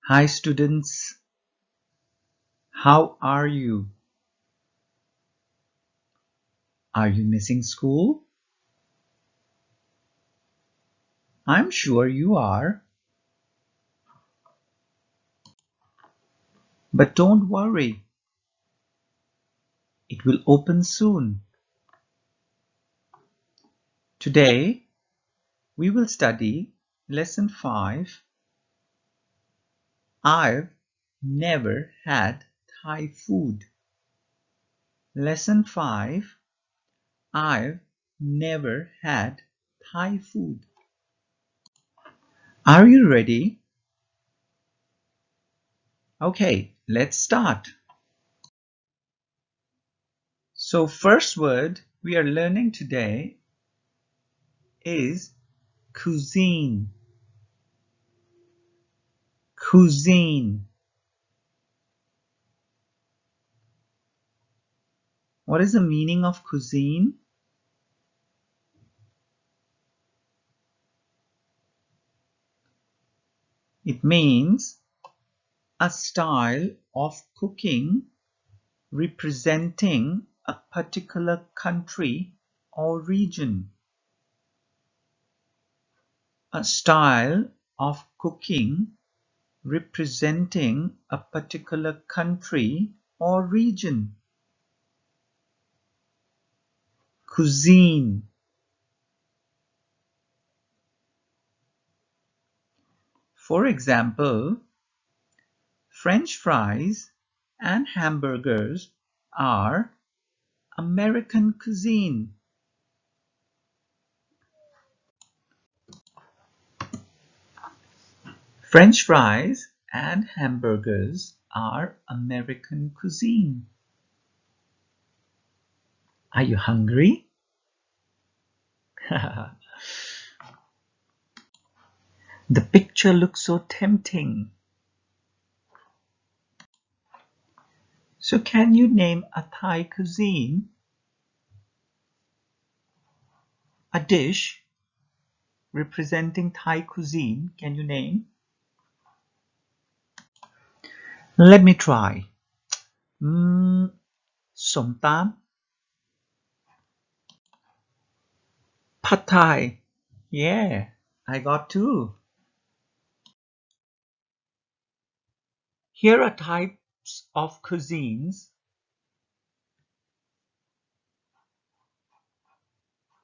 Hi students, how are you? Are you missing school? I'm sure you are. But don't worry, it will open soon. Today, we will study Lesson 5. I've never had Thai food. Lesson 5. I've never had Thai food. Are you ready? Okay, let's start. So first word we are learning today is cuisine. Cuisine. What is the meaning of cuisine? It means a style of cooking representing a particular country or region. A style of cooking representing a particular country or region. Cuisine. For example, French fries and hamburgers are American cuisine. French fries and hamburgers are American cuisine. Are you hungry? The picture looks so tempting. So can you name a Thai cuisine? A dish representing Thai cuisine, can you name? Let me try. Som tam, pad thai. Yeah, I got two. Here are types of cuisines.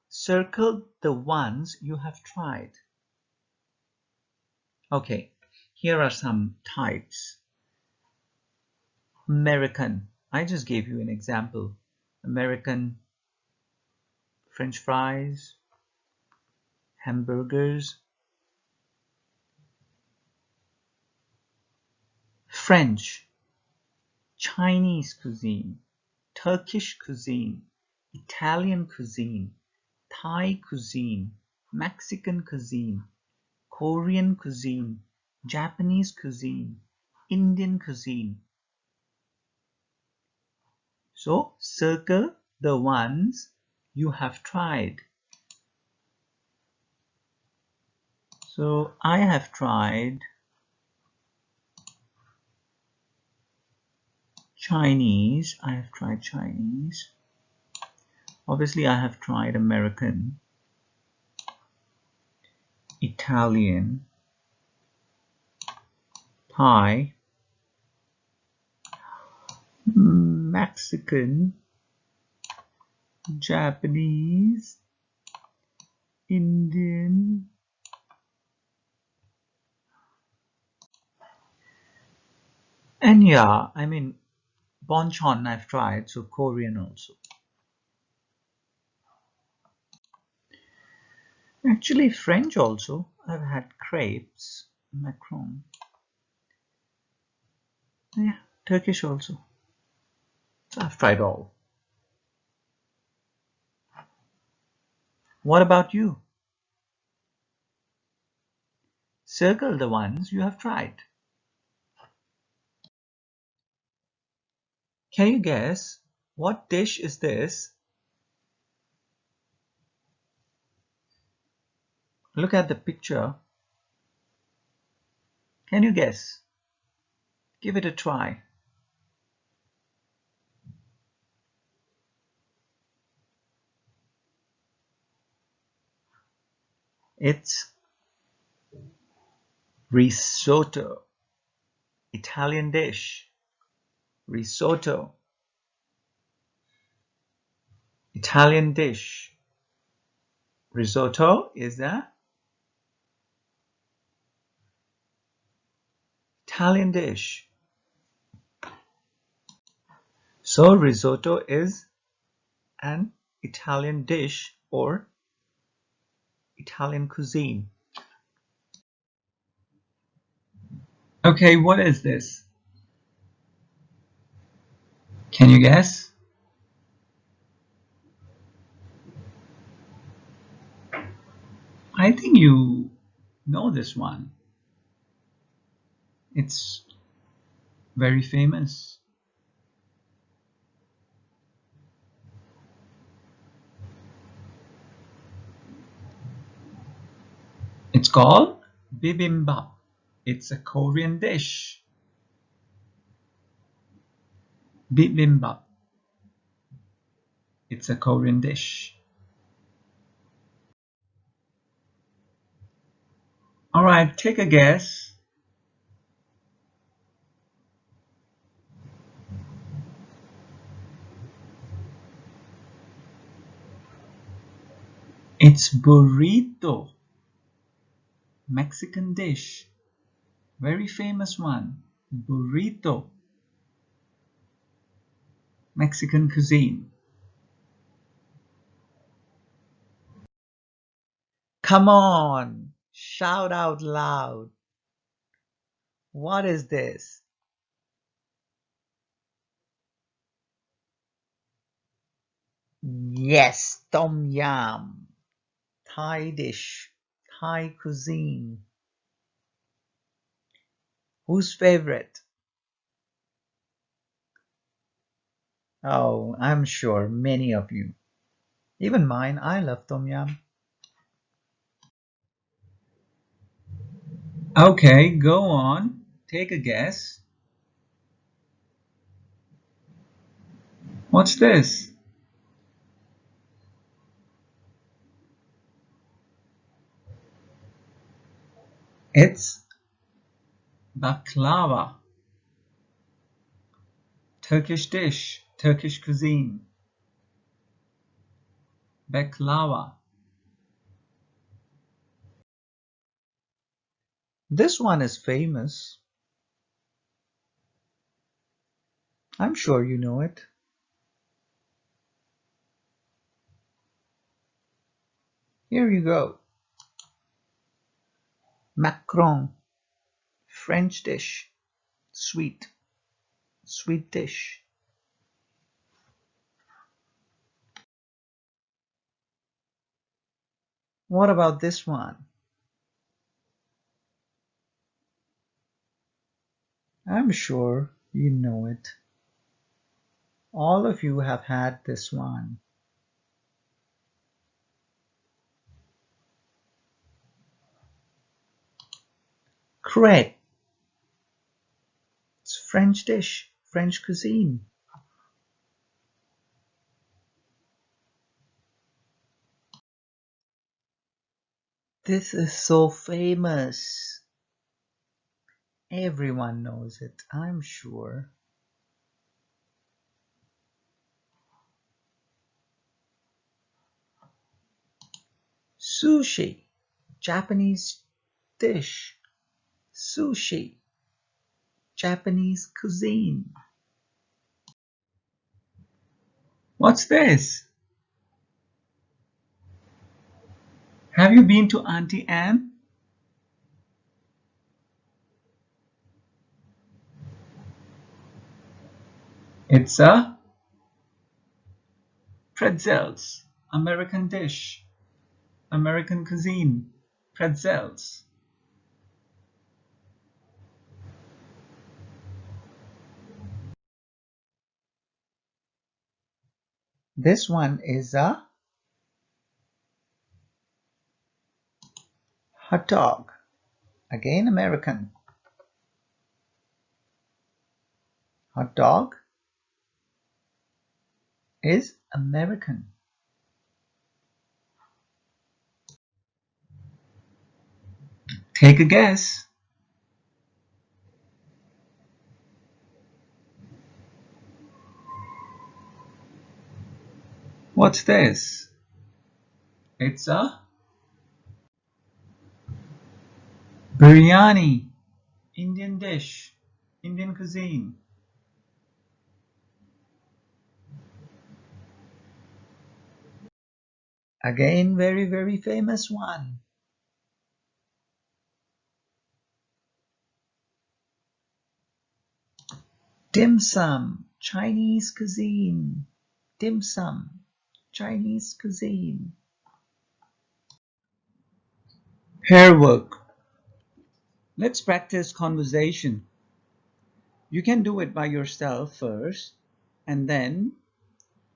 Circle the ones you have tried. Okay, here are some types. American. I just gave you an example. American French fries, hamburgers. French, Chinese cuisine, Turkish cuisine, Italian cuisine, Thai cuisine, Mexican cuisine, Korean cuisine, Japanese cuisine, Indian cuisine. So circle the ones you have tried. So I have tried Chinese. I have tried Chinese. Obviously, I have tried American, Italian, Thai, Mexican, Japanese, Indian, and yeah, I mean, bonchon I've tried, so Korean also. Actually, French also. I've had crepes, macaron. Yeah, Turkish also. So I've tried all. What about you? Circle the ones you have tried. Can you guess what dish is this? Look at the picture. Can you guess? Give it a try. It's risotto, Italian dish. Risotto, Italian dish. Risotto is the Italian dish. So risotto is an Italian dish or Italian cuisine. Okay, what is this? Can you guess? I think you know this one. It's very famous. It's called bibimbap. It's a Korean dish. Bibimbap. It's a Korean dish. All right, take a guess. It's burrito. Mexican dish. Very famous one. Burrito. Mexican cuisine. Come on, shout out loud. What is this? Yes, tom yum. Thai dish. Thai cuisine. Whose favorite? Oh, I'm sure many of you. Even mine, I love tom yum. Okay, go on. Take a guess. What's this? It's baklava. Turkish dish, Turkish cuisine. Baklava. This one is famous. I'm sure you know it. Here you go. Macaron, French dish, sweet, sweet dish. What about this one? I'm sure you know it. All of you have had this one. Correct. It's French dish, French cuisine. This is so famous. Everyone knows it, I'm sure. Sushi, Japanese dish. Sushi, Japanese cuisine. What's this? Have you been to Auntie Anne? It's a pretzels, American dish, American cuisine, pretzels. This one is a hot dog, again American. Hot dog is American. Take a guess. What's this? It's a biryani, Indian dish, Indian cuisine. Again, very, very famous one. Dim sum, Chinese cuisine. Dim sum, Chinese cuisine. Hair work. Let's practice conversation. You can do it by yourself first, and then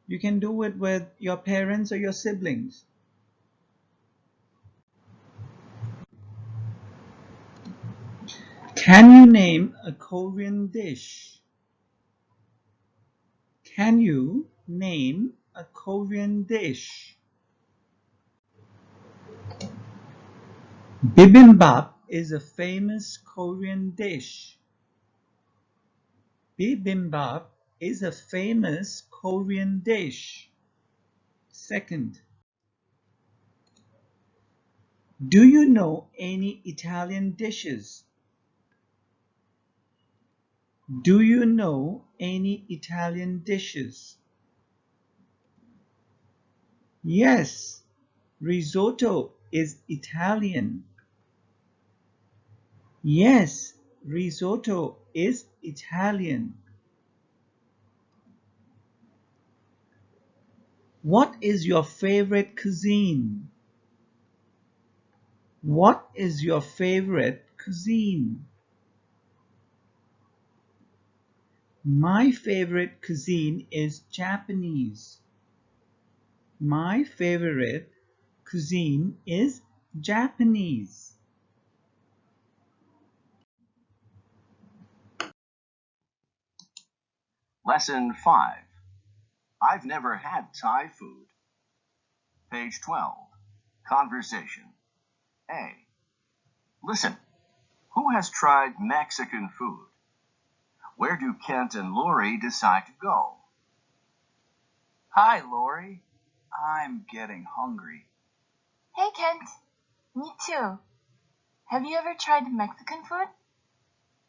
you can do it with your parents or your siblings. Can you name a Korean dish? Can you name a Korean dish? Bibimbap is a famous Korean dish. Bibimbap is a famous Korean dish. Second, do you know any Italian dishes? Do you know any Italian dishes? Yes, risotto is Italian. Yes, risotto is Italian. What is your favorite cuisine? What is your favorite cuisine? My favorite cuisine is Japanese. My favorite cuisine is Japanese. Lesson 5. I've never had Thai food. Page 12. Conversation. A. Listen. Who has tried Mexican food? Where do Kent and Lori decide to go? Hi, Lori. I'm getting hungry. Hey, Kent. Me too. Have you ever tried Mexican food?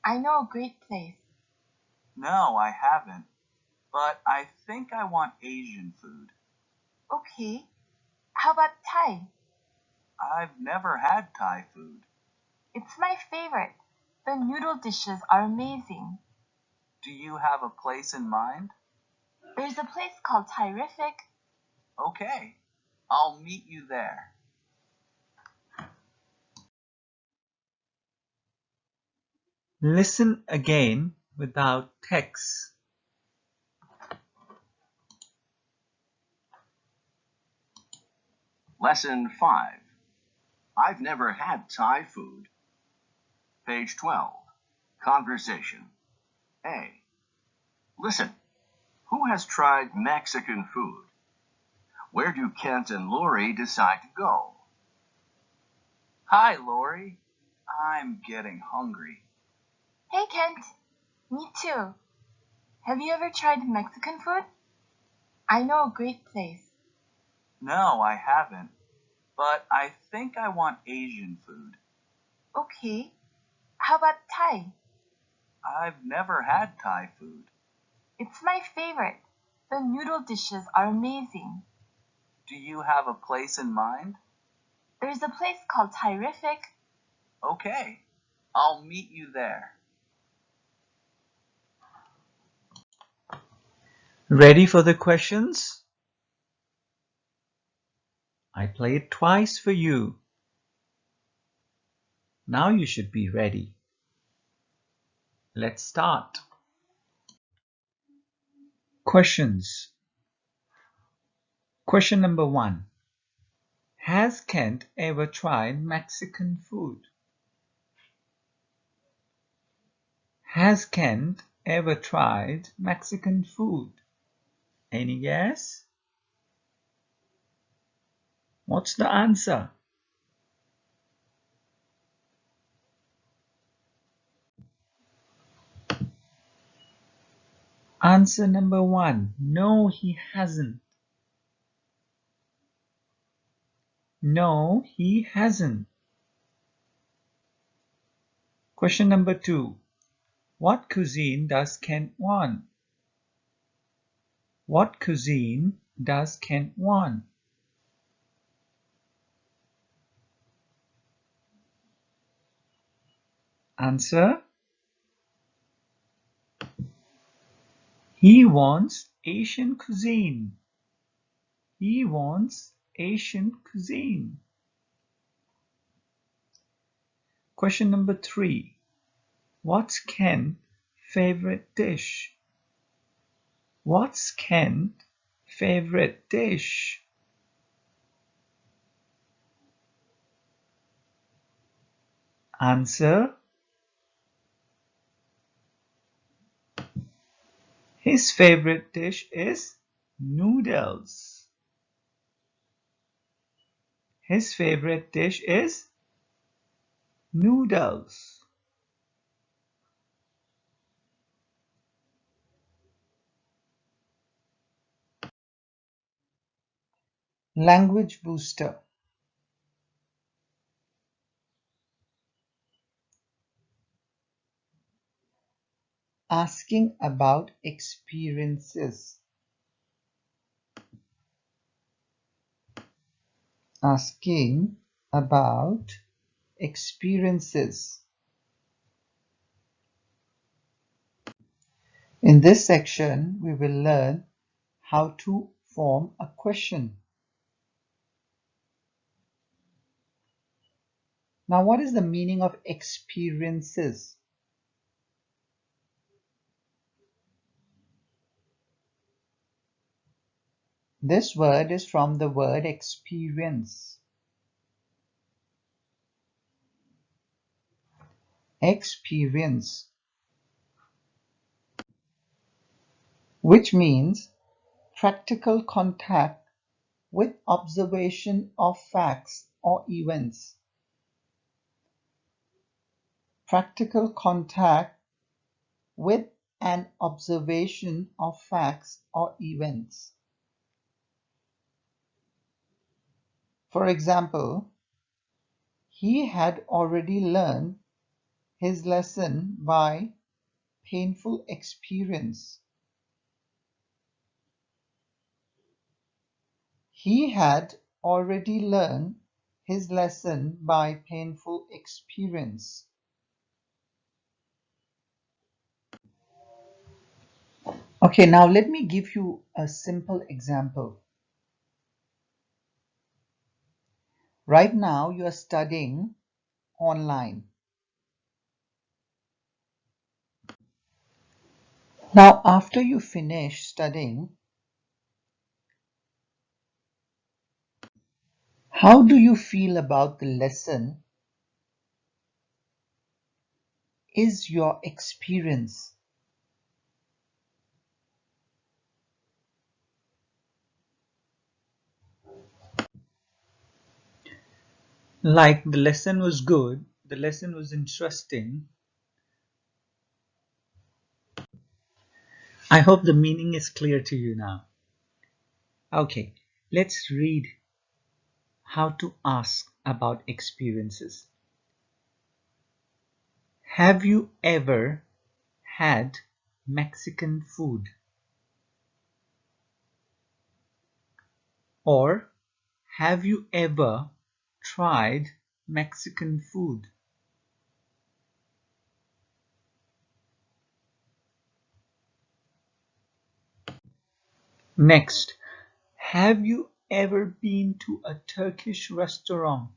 I know a great place. No, I haven't. But I think I want Asian food. Okay. How about Thai? I've never had Thai food. It's my favorite. The noodle dishes are amazing. Do you have a place in mind? There's a place called Thai-rific. Okay. I'll meet you there. Listen again without text. Lesson 5. I've never had Thai food. Page 12. Conversation. A. Listen. Who has tried Mexican food? Where do Kent and Lori decide to go? Hi, Lori. I'm getting hungry. Hey, Kent. Me too. Have you ever tried Mexican food? I know a great place. No, I haven't. But I think I want Asian food. Okay. How about Thai? I've never had Thai food. It's my favorite. The noodle dishes are amazing. Do you have a place in mind? There's a place called Thai-rific. Okay. I'll meet you there. Ready for the questions? I played twice for you. Now you should be ready. Let's start. Questions. Question number 1. Has Kent ever tried Mexican food? Has Kent ever tried Mexican food? Any guess? What's the answer? Answer number one, no, he hasn't. No, he hasn't. Question number two, what cuisine does Kent want? What cuisine does Kent want? Answer, he wants Asian cuisine. He wants Asian cuisine. Question number three, what's Kent's favorite dish? What's Kent's favorite dish? Answer, his favorite dish is noodles. His favorite dish is noodles. Language booster. Asking about experiences. Asking about experiences. In this section, we will learn how to form a question. Now, what is the meaning of experiences? This word is from the word experience. Experience, which means practical contact with observation of facts or events. Practical contact with an observation of facts or events. For example, he had already learned his lesson by painful experience. He had already learned his lesson by painful experience. Okay, now let me give you a simple example. Right now you are studying online. Now after you finish studying, how do you feel about the lesson? Is your experience? Like the lesson was good, the lesson was interesting. I hope the meaning is clear to you now. Okay, let's read how to ask about experiences. Have you ever had Mexican food? Or have you ever tried Mexican food? Next, have you ever been to a Turkish restaurant?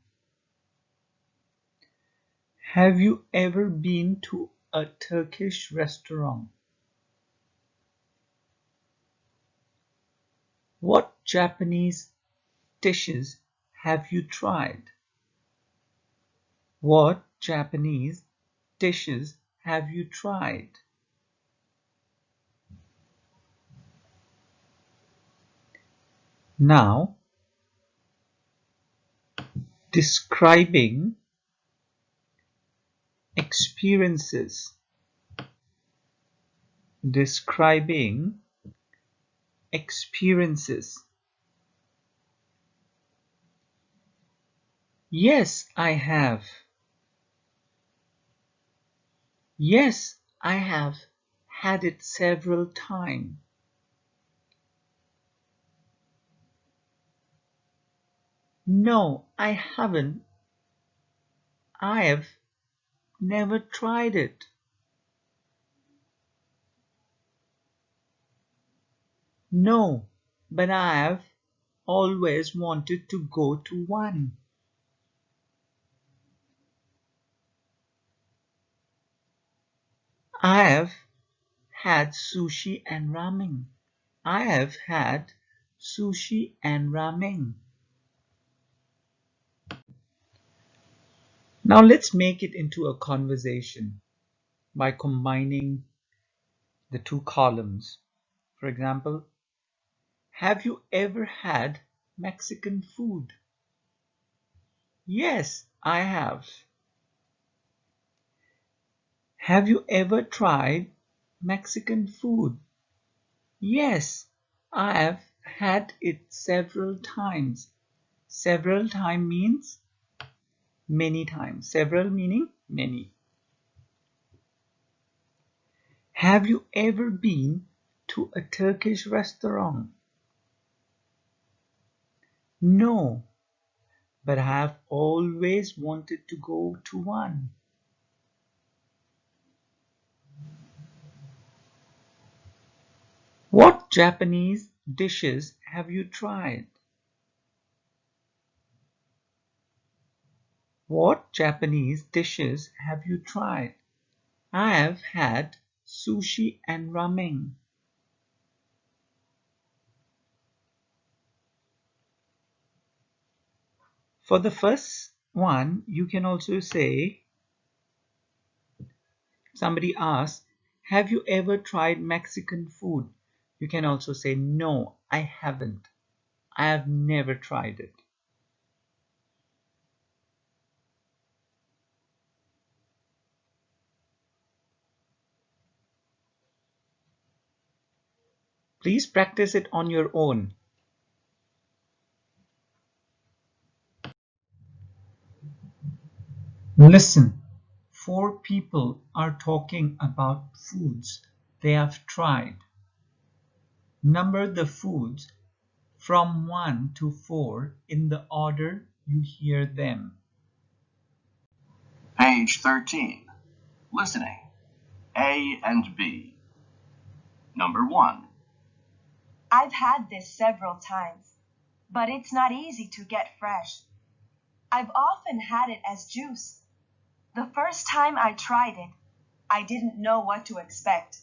Have you ever been to a Turkish restaurant? What Japanese dishes have you tried? What Japanese dishes have you tried? Now, describing experiences. Describing experiences. Yes, I have. Yes, I have had it several times. No, I haven't. I've never tried it. No, but I've always wanted to go to one. I've had sushi and ramen. I have had sushi and ramen. Now let's make it into a conversation by combining the two columns. For example, have you ever had Mexican food? Yes, I have. Have you ever tried Mexican food? Yes, I have had it several times. Several times means many times. Several meaning many. Have you ever been to a Turkish restaurant? No, but I have always wanted to go to one. What Japanese dishes have you tried? What Japanese dishes have you tried? I have had sushi and ramen. For the first one, you can also say, somebody asks, have you ever tried Mexican food? You can also say, no, I haven't. I have never tried it. Please practice it on your own. Listen, four people are talking about foods they have tried. Number the foods from 1 to 4 in the order you hear them. Page 13. Listening. A and B. Number 1. I've had this several times, but it's not easy to get fresh. I've often had it as juice. The first time I tried it, I didn't know what to expect.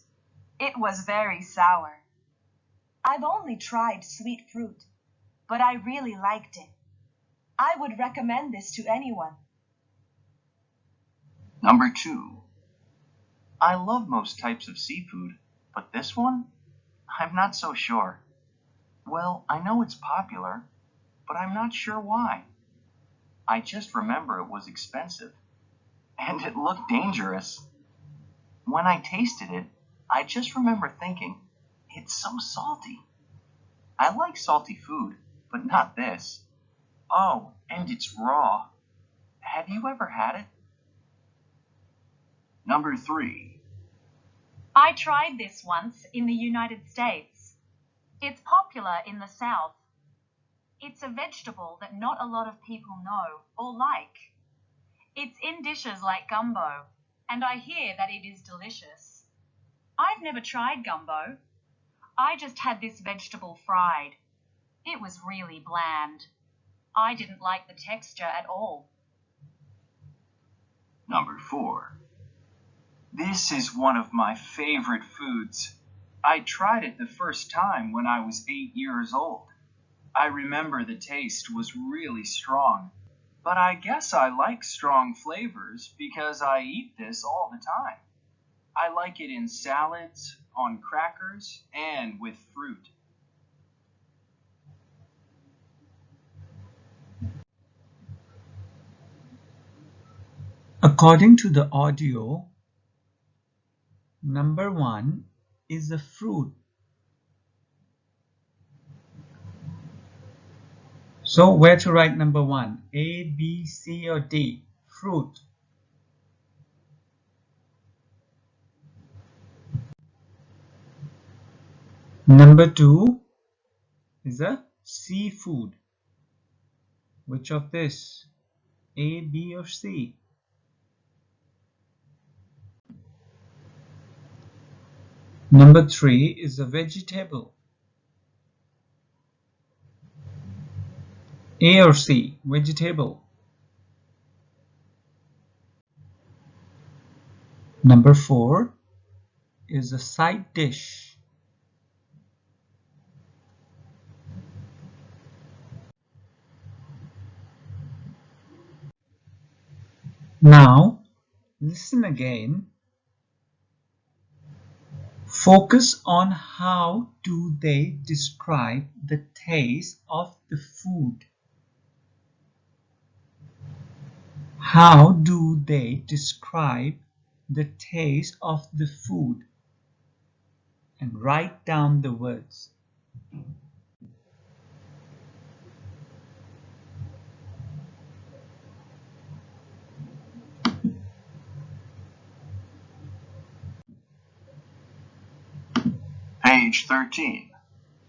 It was very sour. I've only tried sweet fruit, but I really liked it. I would recommend this to anyone. Number 2. I love most types of seafood, but this one? I'm not so sure. Well, I know it's popular, but I'm not sure why. I just remember it was expensive, and it looked dangerous. When I tasted it, I just remember thinking, it's so salty. I like salty food, but not this. Oh, and it's raw. Have you ever had it? Number 3. I tried this once in the United States. It's popular in the South. It's a vegetable that not a lot of people know or like. It's in dishes like gumbo, and I hear that it is delicious. I've never tried gumbo. I just had this vegetable fried. It was really bland. I didn't like the texture at all. Number 4. This is one of my favorite foods. I tried it the first time when I was 8 years old. I remember the taste was really strong, but I guess I like strong flavors because I eat this all the time. I like it in salads, on crackers, and with fruit. According to the audio, number 1 is a fruit. So where to write number 1? A, B, C or D? Fruit. Number 2 is a seafood. Which of this? A, B or C? Number 3 is a vegetable. A or C? Vegetable. Number 4 is a side dish. Now, listen again. Focus on how do they describe the taste of the food. How do they describe the taste of the food? And write down the words. Page 13.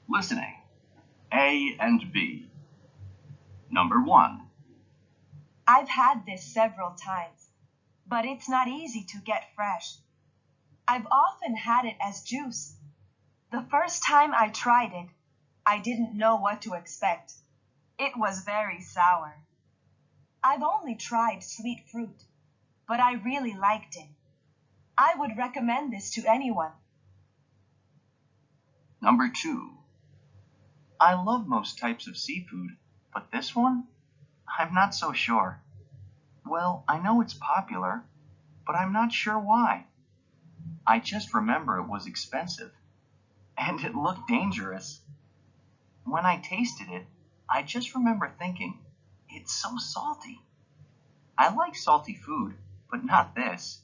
Listening. A and B. Number 1. I've had this several times, but it's not easy to get fresh. I've often had it as juice. The first time I tried it, I didn't know what to expect. It was very sour. I've only tried sweet fruit, but I really liked it. I would recommend this to anyone. Number 2. I love most types of seafood, but this one? I'm not so sure. Well, I know it's popular, but I'm not sure why. I just remember it was expensive, and it looked dangerous. When I tasted it, I just remember thinking, it's so salty. I like salty food, but not this.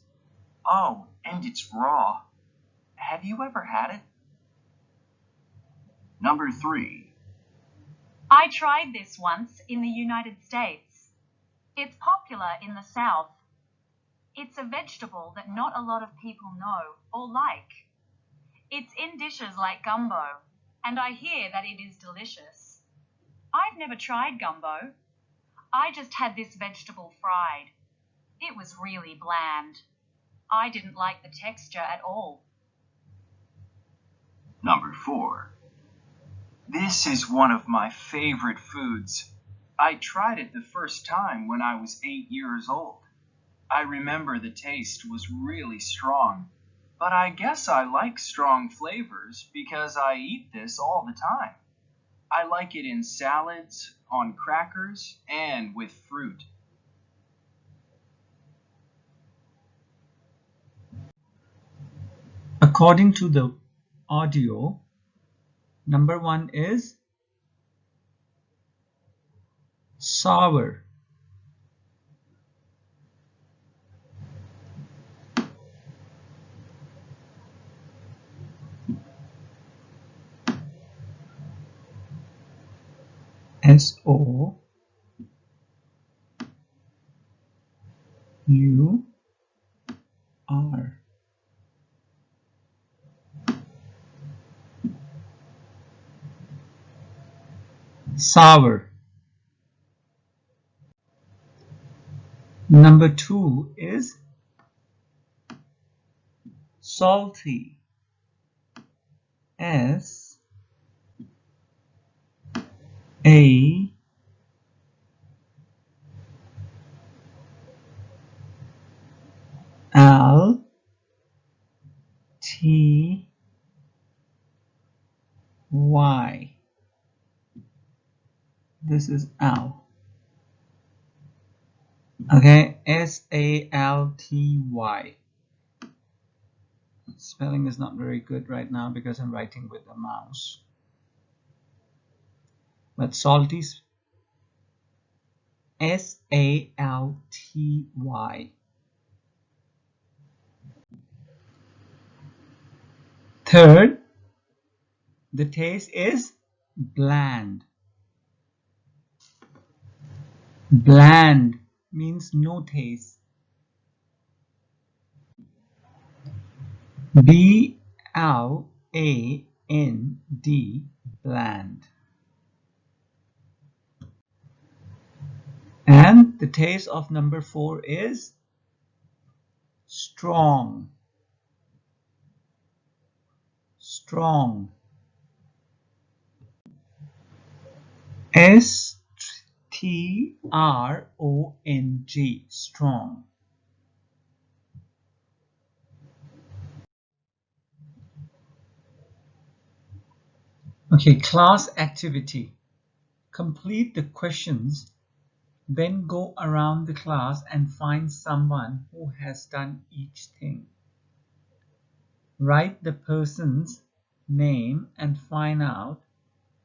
Oh, and it's raw. Have you ever had it? Number 3. I tried this once in the United States. It's popular in the South. It's a vegetable that not a lot of people know or like. It's in dishes like gumbo, and I hear that it is delicious. I've never tried gumbo. I just had this vegetable fried. It was really bland. I didn't like the texture at all. Number 4. This is one of my favorite foods. I tried it the first time when I was 8 years old. I remember the taste was really strong, but I guess I like strong flavors because I eat this all the time. I like it in salads, on crackers, and with fruit. According to the audio, number 1 is sour. S-O-U-R. Sour. Number 2 is salty. S A L T Y. This is L. Okay, SALTY. Spelling is not very good right now because I'm writing with a mouse. But salty, SALTY. Third, the taste is bland. Bland means no taste. B-L-A-N-D, bland. And the taste of number 4 is strong. Strong. S-T-R-O-N-G, strong. Okay, class activity. Complete the questions, then go around the class and find someone who has done each thing. Write the person's name and find out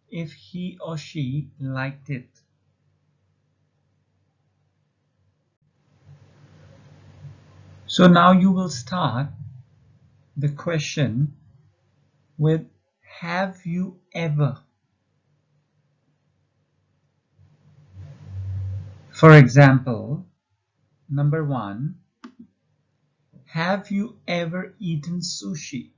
if he or she liked it. So now you will start the question with have you ever? For example, number 1, have you ever eaten sushi?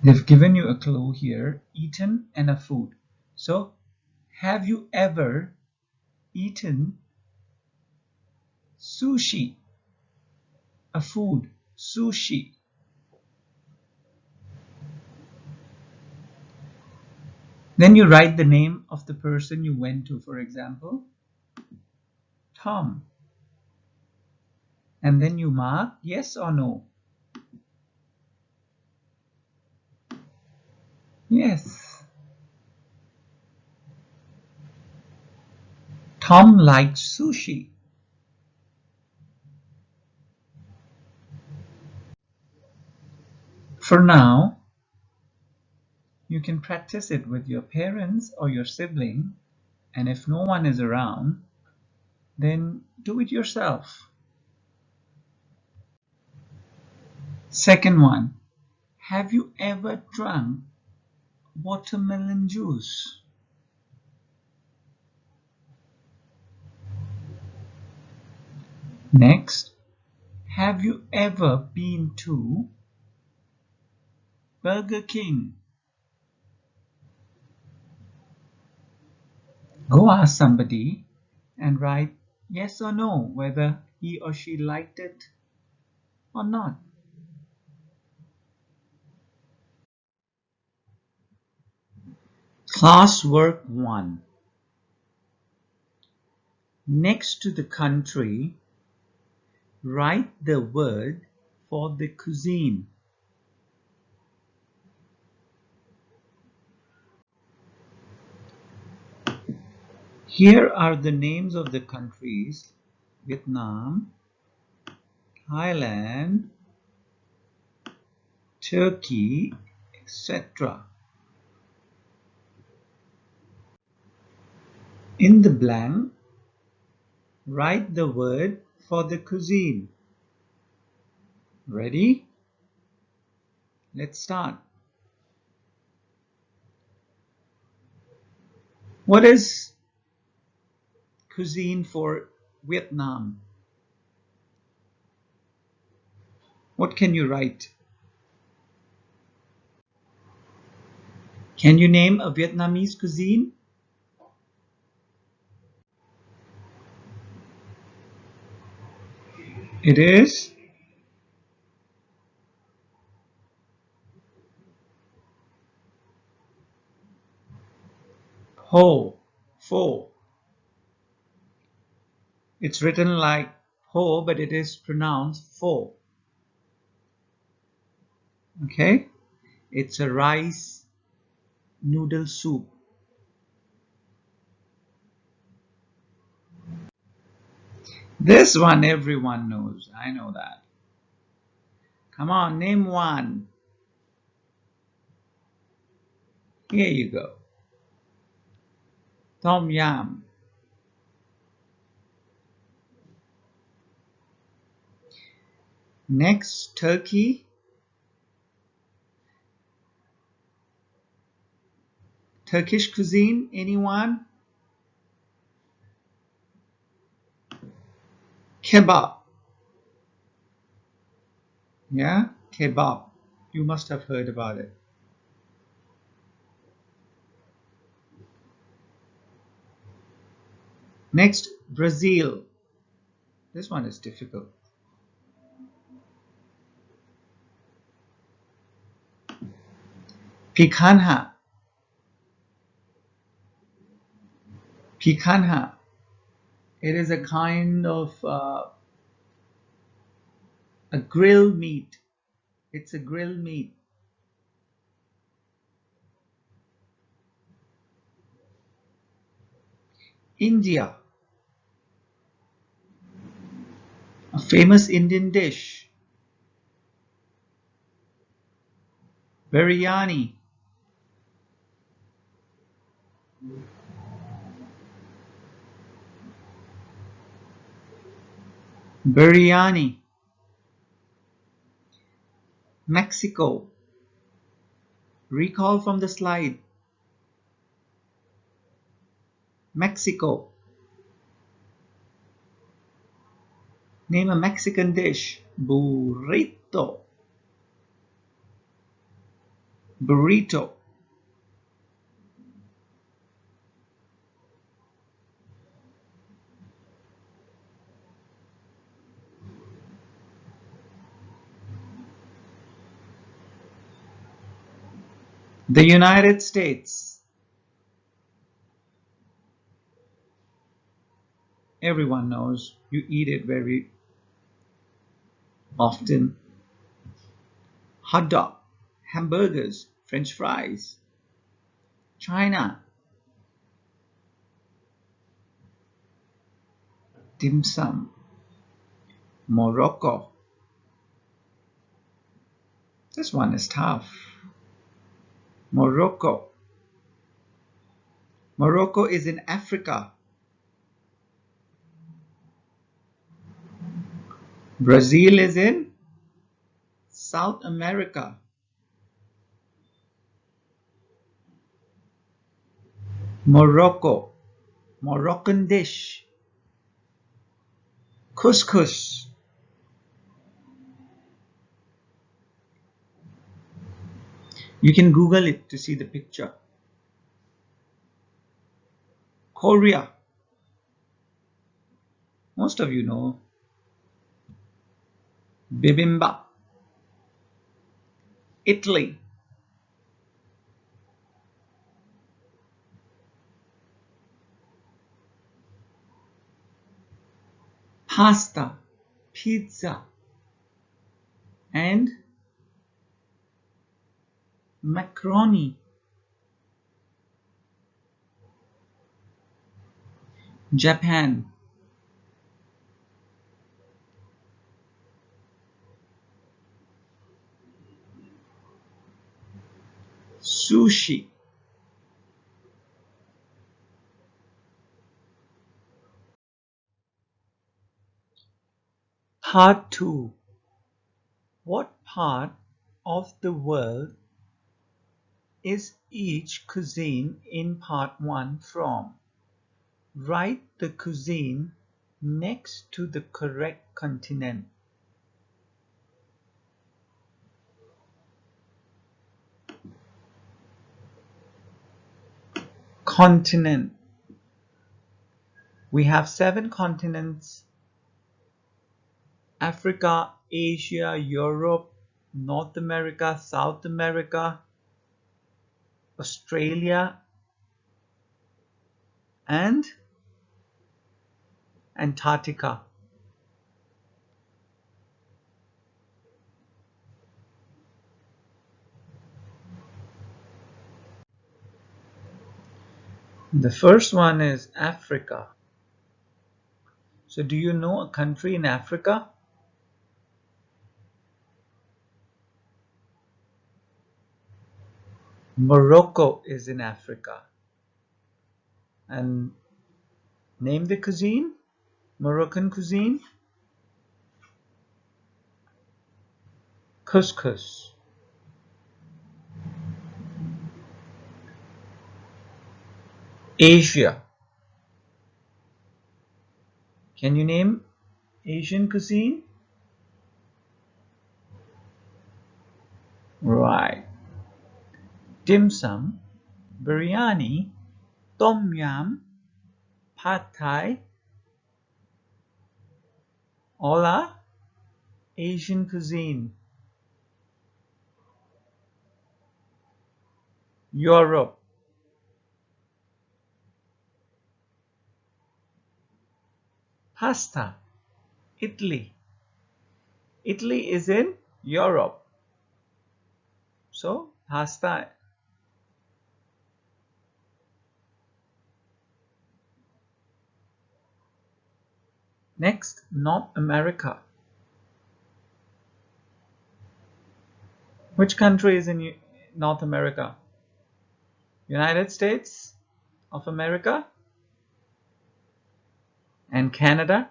They've given you a clue here, eaten and a food. So, have you ever eaten sushi? A food, sushi. Then you write the name of the person you went to, for example, Tom. And then you mark yes or no. Yes. Tom likes sushi. For now, you can practice it with your parents or your sibling, and if no one is around, then do it yourself. Second one, have you ever drunk watermelon juice? Next, have you ever been to Burger King? Go ask somebody and write yes or no whether he or she liked it or not. Classwork 1. Next to the country, write the word for the cuisine. Here are the names of the countries: Vietnam, Thailand, Turkey, etc. In the blank, write the word for the cuisine. Ready? Let's start. What is cuisine for Vietnam? What can you write? Can you name a Vietnamese cuisine? It is Ho, Pho. It's written like Ho, but it is pronounced Pho. Okay? It's a rice noodle soup. This one everyone knows. I know that. Come on, name one. Here you go. Tom yum. Next, Turkey. Turkish cuisine, anyone? Kebab. Yeah, kebab. You must have heard about it. Next, Brazil. This one is difficult. Picanha. Picanha. It is a kind of a grilled meat. It's a grilled meat. India. A famous Indian dish. Biryani. Biryani. Mexico. Recall from the slide. Mexico. Name a Mexican dish. Burrito. Burrito. The United States. Everyone knows you eat it very often. Hot dog, hamburgers, French fries. China. Dim sum. Morocco. This one is tough. Morocco. Morocco is in Africa. Brazil is in South America. Morocco. Moroccan dish. Couscous. You can Google it to see the picture. Korea. Most of you know. Bibimbap. Italy. Pasta. Pizza. And macaroni. Japan. Sushi. Part 2. What part of the world is each cuisine in part 1 from? Write the cuisine next to the correct continent. Continent. We have 7 continents: Africa, Asia, Europe, North America, South America, Australia, and Antarctica. The first one is Africa. So do you know a country in Africa? Morocco is in Africa. And name the cuisine, Moroccan cuisine. Couscous. Asia. Can you name Asian cuisine? Right. Dim sum, biryani, tom yum, pad thai, all are Asian cuisine. Europe. Pasta. Italy. Italy is in Europe. So, pasta. Next, North America. Which country is in North America? United States of America and Canada.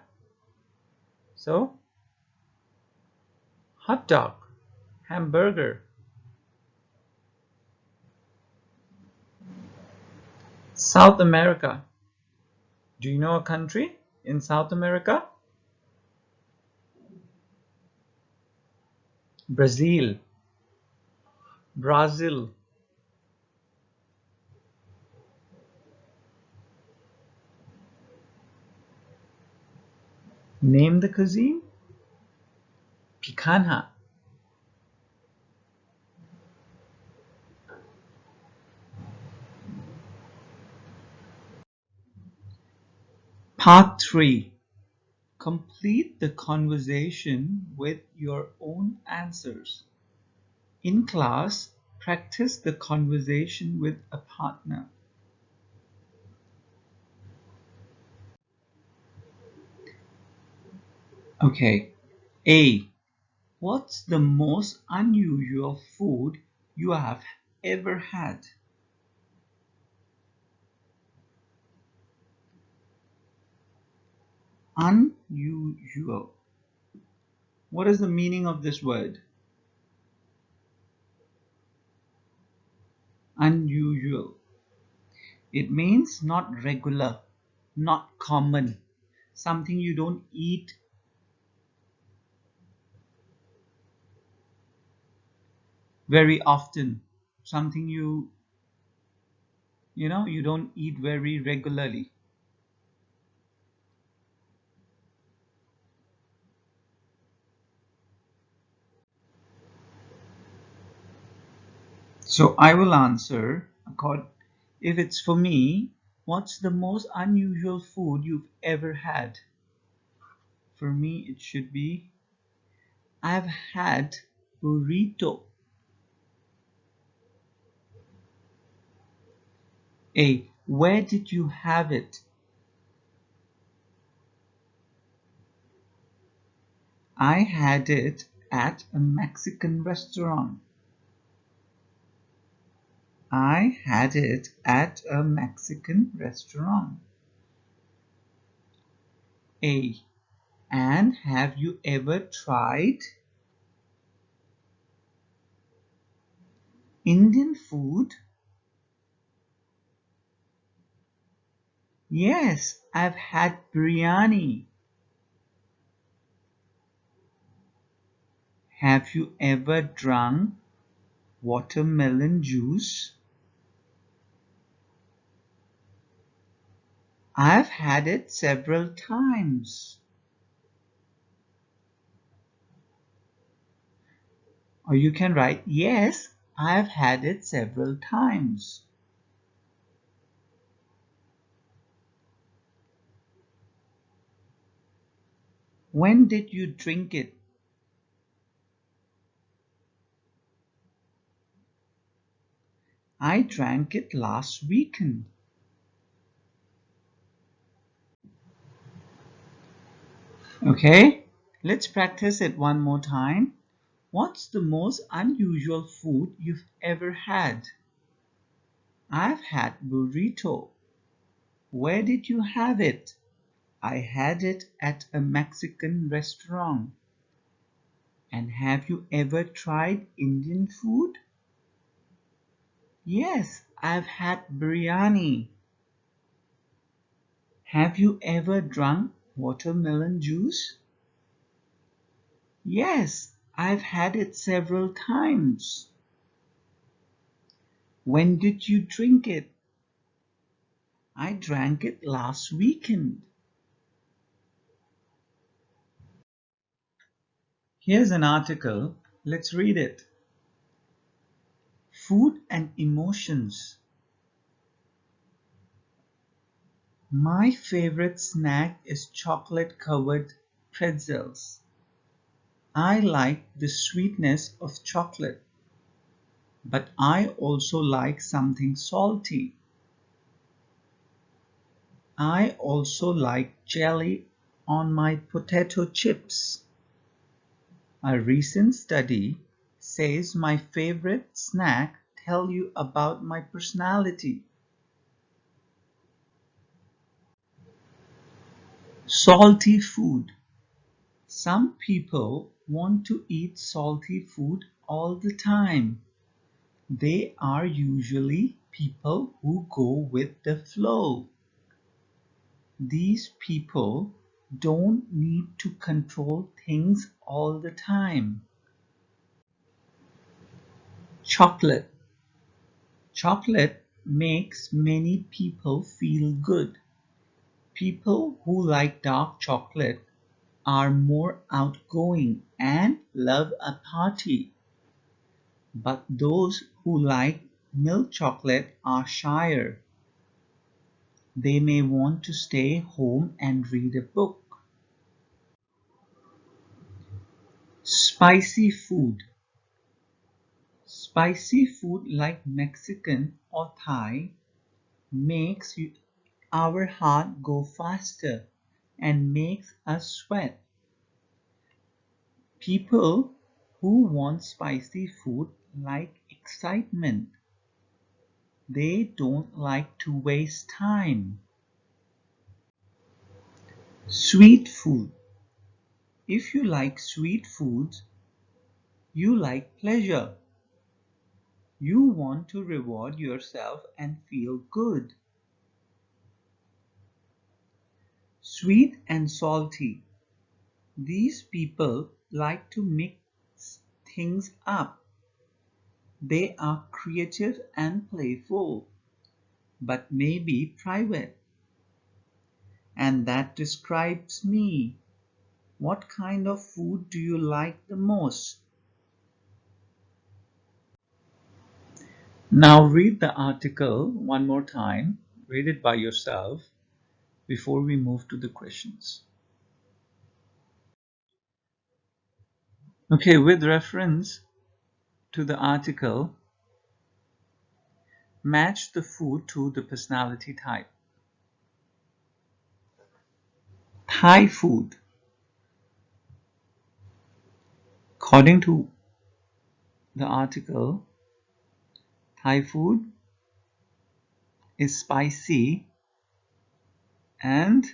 So, hot dog, hamburger. South America. Do you know a country in South America? Brazil. Brazil. Name the cuisine. Picanha. Part 3. Complete the conversation with your own answers. In class, practice the conversation with a partner. Okay. A. What's the most unusual food you have ever had? Unusual. What is the meaning of this word? Unusual. It means not regular, not common, something you don't eat very often, something you don't eat very regularly. So I will answer if it's for me, what's the most unusual food you've ever had? For me, it should be I've had burrito. A. Where did you have it? I had it at a Mexican restaurant. I had it at a Mexican restaurant. A. And have you ever tried Indian food? Yes, I've had biryani. Have you ever drunk watermelon juice? I've had it several times. Or you can write, yes, I've had it several times. When did you drink it? I drank it last weekend. Okay, let's practice it one more time. What's the most unusual food you've ever had? I've had burrito. Where did you have it? I had it at a Mexican restaurant. And have you ever tried Indian food? Yes, I've had biryani. Have you ever drunk watermelon juice? Yes, I've had it several times. When did you drink it? I drank it last weekend. Here's an article. Let's read it. Food and emotions. My favorite snack is chocolate covered pretzels. I like the sweetness of chocolate, but I also like something salty. I also like jelly on my potato chips. A recent study says my favorite snack tell you about my personality. Salty food. Some people want to eat salty food all the time. They are usually people who go with the flow. These people don't need to control things all the time. Chocolate. Chocolate makes many people feel good. People who like dark chocolate are more outgoing and love a party. But those who like milk chocolate are shyer. They may want to stay home and read a book. Spicy food. Spicy food like Mexican or Thai makes our heart go faster and makes us sweat. People who want spicy food like excitement. They don't like to waste time. Sweet food. If you like sweet foods, you like pleasure. You want to reward yourself and feel good. Sweet and salty. These people like to mix things up. They are creative and playful, but maybe private. And that describes me. What kind of food do you like the most? Now read the article one more time. Read it by yourself before we move to the questions. Okay, with reference to the article, match the food to the personality type. Thai food. According to the article, Thai food is spicy and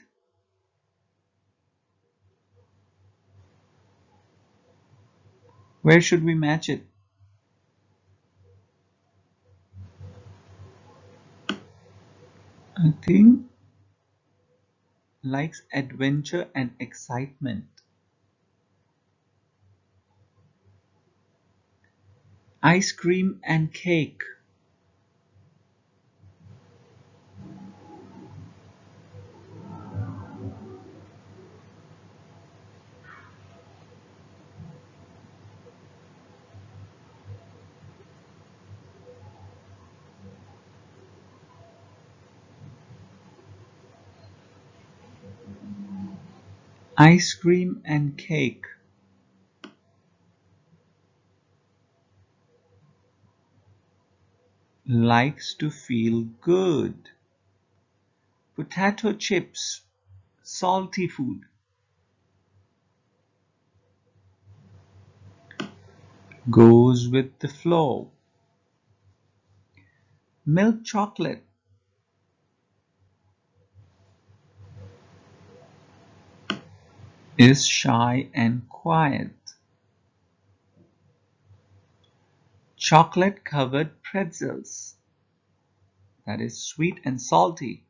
where should we match it? I think likes adventure and excitement. Ice cream and cake. Ice cream and cake. Likes to feel good. Potato chips. Salty food. Goes with the flow. Milk chocolate. Is shy and quiet. Chocolate-covered pretzels. That is sweet and salty.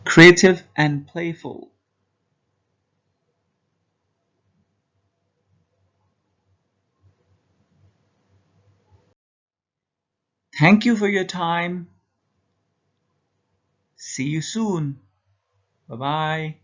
Creative and playful. Thank you for your time. See you soon. Bye bye.